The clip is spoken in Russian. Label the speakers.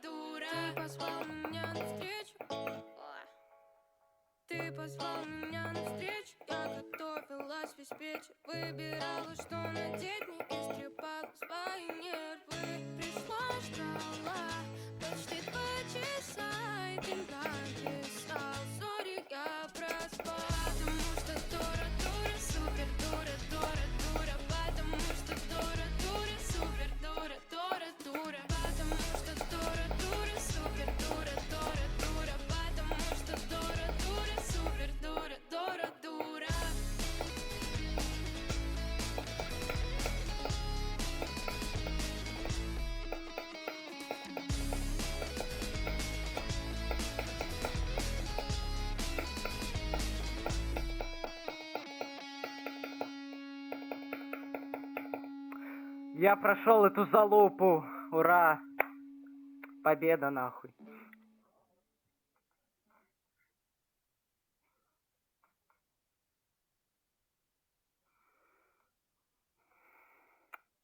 Speaker 1: дура. Ты позвал меня навстречу. Ты позвал меня навстречу. Я готовилась весь вечер, выбирала, что надеть, не истрепала свои нервы. Пришла, ждала почти 2 часа, и ты написал: сори, я проспала. Потому что дура, дура, супер дура, дура, дура. Потому что дура, дура, супер дура, дура, дура. Потому что дура, дура, супер дура, дура, дура. Потому что дура, дура, супер дура, дура, дура.
Speaker 2: Я прошел эту залупу. Ура! Победа нахуй.